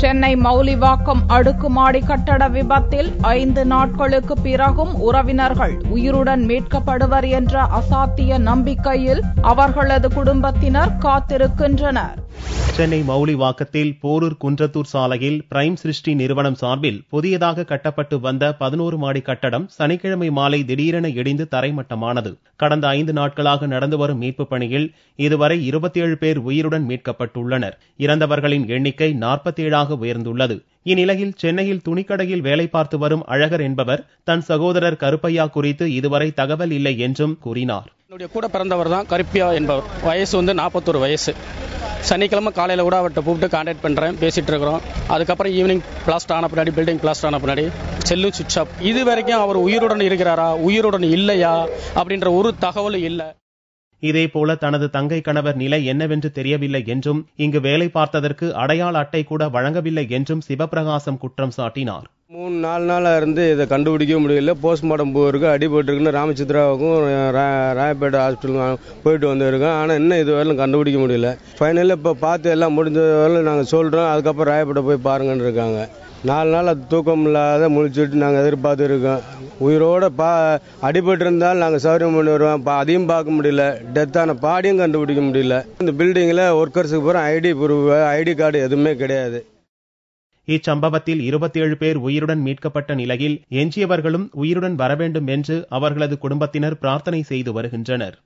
சென்னை மௌலிவாக்கம் அடுக்குமாடி கட்டட விபத்தில் 5 நாட்களுக்கு பிறகும் உறவினர்கள் உயிருடன் மீட்கப்படுவர் என்ற அசாத்திய நம்பிக்கையில் அவர்களது குடும்பத்தினர் காத்திருக்கின்றனர். சென்னை மௌலிவாக்கத்தில் போரூர் குன்றத்தூர் சாலையில் பிரைம் சிருஷ்டி நிறுவனம் சார்பில் புதியதாக கட்டப்பட்டு வந்த 11 மாடி கட்டடம் சனிக்கிழமை மாலை திடீரென இடிந்து தரைமட்டமானது. கடந்த 5 நாட்களாக நடந்து வரும் மீட்பு பணியில் இதுவரை 27 பேர் உயிருடன் மீட்கப்பட்டுள்ளனர். இறந்தவர்களின் எண்ணிக்கை 47ஆக உயர்ந்துள்ளது. இந்நிலையில் சென்னையில் துணிக்கடையில் வேலை பார்த்து வரும் அழகர் என்பவர் தன் சகோதரர் கருப்பையா குறித்து இதுவரை தகவல் இல்லை என்றும் கூறினார். என்னுடைய கூட பிறந்தவர் தான் கருப்பையா என்பவர். வயசு 41 வயசு. சனிக்கிழமை காலையில் கூட அவர்கிட்ட கூப்பிட்டு கான்டாக்ட் பண்ணுறேன், பேசிகிட்டு இருக்கிறோம். அதுக்கப்புறம் ஈவினிங் பிளாஸ்ட் ஆன பின்னாடி, பில்டிங் பிளாஸ்ட் ஆன பின்னாடி செல்லும் சுவிட்ச் ஆஃப். இது வரைக்கும் அவர் உயிருடன் இருக்கிறாரா, உயிருடன் இல்லையா அப்படின்ற ஒரு தகவலும் இல்லை. இதேபோல தனது தங்கை கணவர் நிலை என்னவென்று தெரியவில்லை என்றும் இங்கு வேலை பார்த்ததற்கு அடையாள அட்டை கூட வழங்கவில்லை என்றும் சிவபிரகாசம் குற்றம் சாட்டினார். 3-4 நாளாக இருந்து இதை கண்டுபிடிக்க முடியல. போஸ்ட்மார்ட்டம் போயிருக்கு, அடிபட்டுருக்குன்னு ராமச்சந்திராவுக்கும் ராயப்பேட்டை ஹாஸ்பிட்டலுக்கும் போயிட்டு வந்துருக்கோம். ஆனால் இன்னும் இது வரலும் கண்டுபிடிக்க முடியல. ஃபைனலில் இப்போ பார்த்து எல்லாம் முடிஞ்ச வரலும் நாங்கள் சொல்கிறோம். அதுக்கப்புறம் ராயப்பேட்டை போய் பாருங்கன்னு இருக்காங்க. 4 நாள் அது தூக்கம் இல்லாத முழிச்சுட்டு நாங்கள் எதிர்பார்த்து இருக்கோம். உயிரோட அடிபட்டு இருந்தாலும் நாங்கள் சௌரியம் பண்ணி வருவோம். அதையும் பார்க்க முடியல. டெத்தான பாடியும் கண்டுபிடிக்க முடியல. இந்த பில்டிங்கில் ஒர்க்கர்ஸுக்கு போகிற ஐடி கார்டு எதுவுமே கிடையாது. இச்சம்பவத்தில் 27 பேர் உயிருடன் மீட்கப்பட்ட நிலையில் எஞ்சியவர்களும் உயிருடன் வர வேண்டும் என்று அவர்களது குடும்பத்தினர் பிரார்த்தனை செய்து வருகின்றனர்.